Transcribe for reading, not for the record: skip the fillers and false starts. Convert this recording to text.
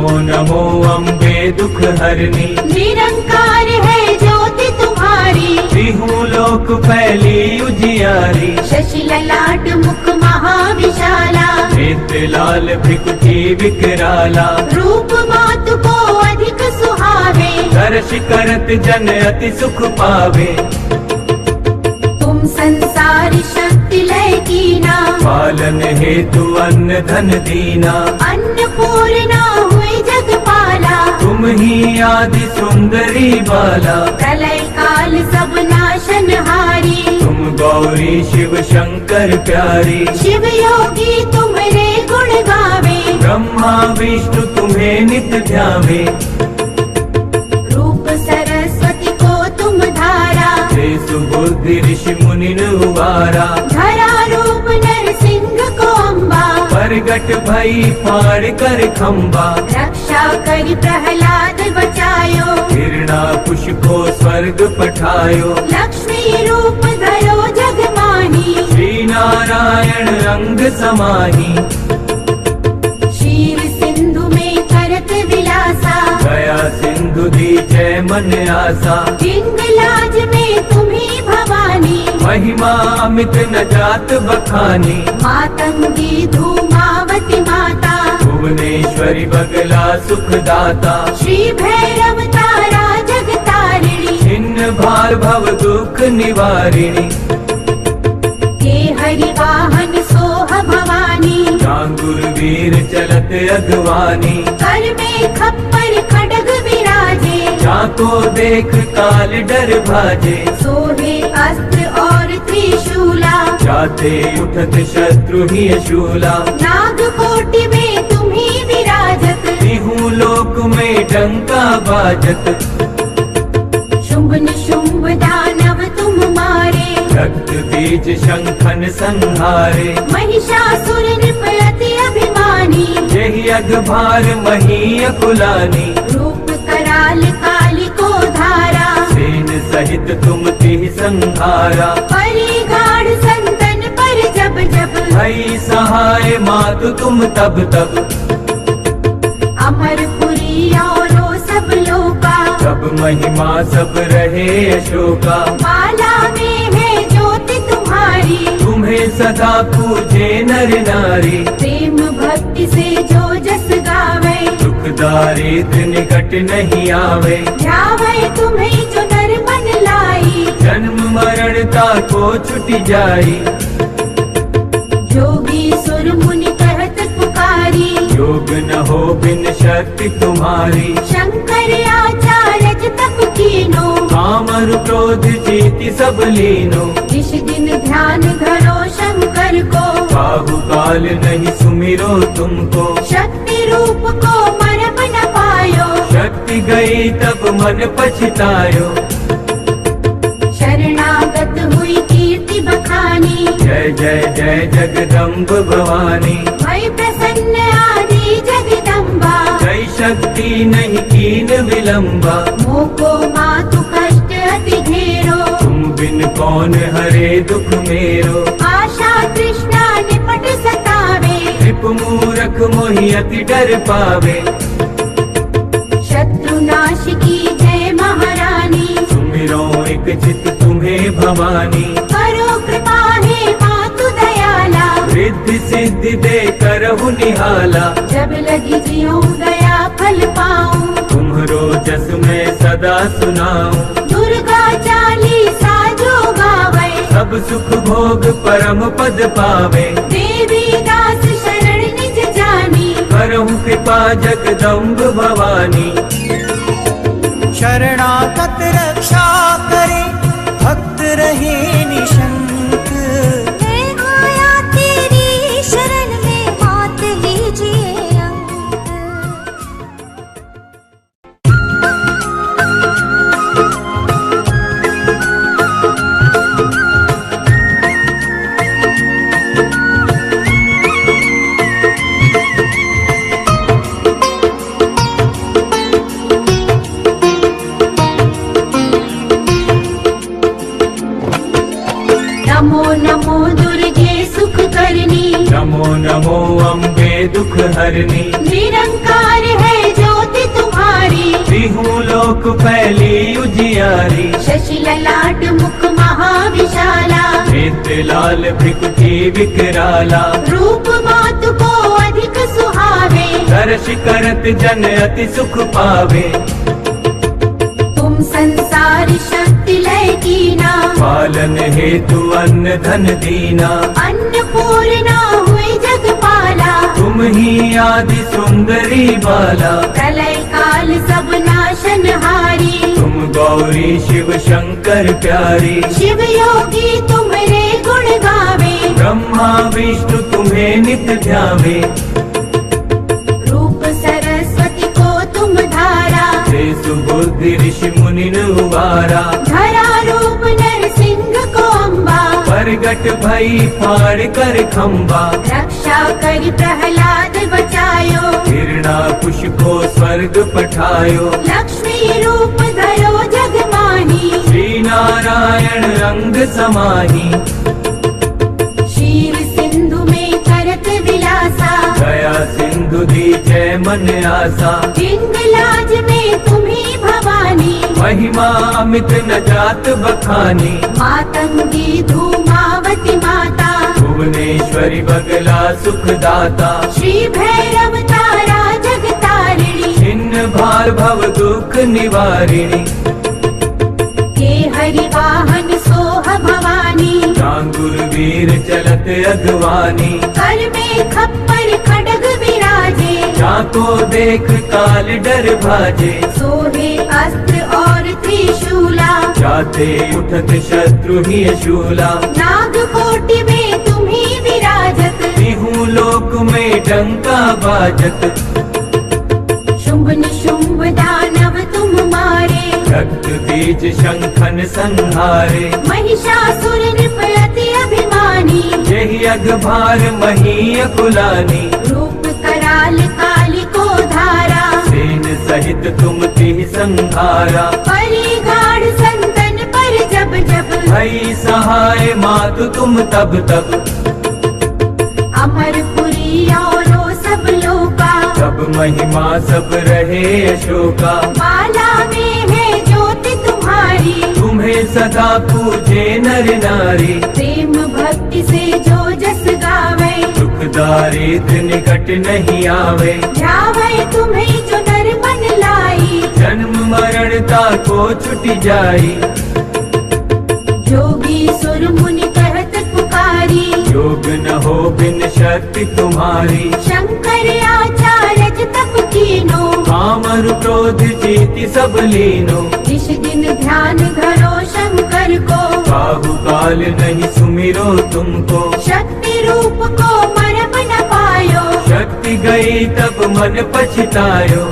नमो नमो अम्बे दुख हरनी, निरंकार है ज्योति तुम्हारी, त्रिहु लोक फैली उजियारी। शशि ललाट मुख महाविशाला, नेत्र लाल भ्रिकुटी विकराला, रूप मातु को अधिक सुहावे, दर्श करत जन अति सुख पावे। तुम संसारी शक्ति लय कीना, पालन हेतु अन्न धन दीना, अन्नपूर्णा हुई जगपाला, तुम ही आदि सुंदरी बाला। प्रलय काल सब नाशनहारी, तुम गौरी शिव शंकर प्यारी, शिव योगी तुम्हारे गुण गावे, ब्रह्मा विष्णु तुम्हें नित ध्यावे। रूप सरस्वती को तुम धारा, ते सुबुद्धि ऋषि मुनि उबारा, धरा रूप नरसिंह को अम्बा, प्रगट भई फाड़ कर खम्बा। रक्षा करी प्रहलाद बचायो, हिरणाकुश को स्वर्ग पठायो, लक्ष्मी रूप धरो जग माही, श्री नारायण रंग समाही। क्षीर सिंधु में करत विलासा, दया सिंधु दी जय मन आसा, हिंगलाज में तुम्ही भवानी, महिमा अमित न जात बखानी। मातंगी धूमावती माता, भुवनेश्वरी बगला सुखदाता, श्री भैरव तारा जगतारिणी, छिन्न भार भव दुख निवारिणी। हे हरि वाहन सोह भवानी, चांगुर वीर चलत अगवानी, कर में खप्पर खड्ग विराजे, चाको देख काल डर भाजे। सोहे अस्त्र और त्रिशूला, जाते उठत शत्रु ही शूला, नागकोटि में तुम्ही विराजत, तिहु लोक में डंका बाजत। शुंभ निशुंभ दानव तुम मारे, रक्त बीज शंखन संहारे, महिषासुर नृप अति अभिमानी, यही अघभार मही अकुलानी। रूप कराल काली को धारा, सेन सहित तुम तिहि संहारा, परी गाढ़ संतन पर जब जब, भई सहाय मातु तुम तब तब। अमरपुरी औरो सब लोका, सब महिमा सब रहे अशोका। माला में है ज्योति तुम्हारी, तुम्हें सदा पूजे नर नारी, प्रेम भक्ति से जो जस गावे, दुख दारिद्र निकट नहीं आवे। ध्यावे तुम्हें जो नर मन लाई, जन्म मरण ताको छुट जाई, जोगी सुर मुनि कहत पुकारी, योग न हो बिन शक्ति तुम्हारी। शंकर आचार्य तप कीनो, काम और क्रोध जीति सब लीनो, इस दिन ध्यान धरो शंकर को, बाहुकाल नहीं सुमिरो तुमको। शक्ति रूप को मरम न पायो, शक्ति गई तब मन पछतायो, शरणागत हुई कीर्ति बखानी, जय जय जय जगदम्ब भवानी। भय प्रसन्न आदि जगदम्बा, कई शक्ति नहीं कीन विलंबा, मोको मातु कष्ट अति घेरो, तुम बिन कौन हरे दुख मेरो। आशा तृष्णा निपट सतावे, रिपु मूरख मोहि अति डर पावे। शत्रु नाश की जय महारानी, सुमिरो एक चित तुम्हें भवानी। करो कृपा हे मातु दयाला, रिद्धि सिद्धि दे करहु निहाला, जब लगी जियो दया फल पाऊं। तुम्हरो जस मैं सदा सुनाऊं, दुर्गा चालीसा जो गावे, सब सुख भोग परम पद पावे। देवी दास शरण निज जानी, करहु कृपा जगदम्ब भवानी। शरणागत रक्षा करे, भक्त रहे निशंक। मैं आया तेरी शरण में, मात लीजिए अंक। नमो नमो दुर्गे सुख करनी, नमो नमो अम्बे दुख हरनी, निरंकार है तिहु लोक फैली उजियारी, शशि ललाट मुख महाविशाला, नेत्र लाल भृकुटी विकराला, रूप मातु को अधिक सुहावे, दर्श करत जन अति सुख पावे। तुम संसार शक्ति लय कीना, पालन हेतु अन्न धन दीना, अन्नपूर्णा हुई जगपाला, तुम ही आदि सुंदरी बाला। प्रलय काल सब नाशनहारी, तुम गौरी शिव शंकर प्यारी, शिव योगी तुम्हारे गुण गावे, ब्रह्मा विष्णु तुम्हें नित ध्यावे। रूप सरस्वती को तुम धारा, से सुबुद्धि ऋषि मुनि उबारा, धरा रूप नरसिंह को अम्बा, प्रगट भई फाड़ कर खंबा, रक्षा करी प्रहलाद बचायो, हिरणाकुश को स्वर्ग पठायो। लक्ष्मी रूप धरो जग माही, श्री नारायण रंग समाही, क्षीर सिंधु में करत विलासा, दया सिंधु दीजय मन आसा। हिंगलाज में तुम्ही भवानी, महिमा अमित न जात बखानी, मातंगी धूमावती माता, भुवनेश्वरी बगला सुखदाता। श्री भैरव तारा जगतारिणी, छिन्न भार भव दुख निवारिणी, हे हरि वाहन सोह भवानी, चांगुर वीर चलत अगवानी। कर में खप्पर खड्ग विराजे, जाको देख काल डर भाजे, सोहे अस्त्र और त्रिशूला, जाते उठत शत्रु ही शूला। नाग कोटि में तुम्ही विराजत, तिहु लोक में डंका बाजत, शुंभ निशुंभ दानव तुम मारे, रक्त बीज शंखन संहारे। महिषासुर नृप अति अभिमानी, यही अघभार मही अकुलानी, रूप कराल काली को धारा, सेन सहित तुम तिह संहारा। परी गाढ़ संतन पर जब जब, भई सहाय मातु तुम तब तब, अमरपुरी और सब लोका, तब महिमा सब रहे अशोका। माला में है ज्योति तुम्हारी, तुम्हें सदा पूजे नर नारी, प्रेम भक्ति से जो जस गावे, दुख दारिद्र निकट नहीं आवे। ध्यावे तुम्हें जो नर मन लाई, जन्म मरणता को छुट जाई, जोगी सुर मुनि कहत पुकारी, योग न हो बिन शक्ति तुम्हारी। शंकर आचार्य तप कीनो, कामर क्रोध जीति सब लीनो, निश दिन ध्यान धरो शंकर को, बाहु काल नहीं सुमिरो तुमको। शक्ति रूप को मरप न पायो, शक्ति गई तब मन पछतायो,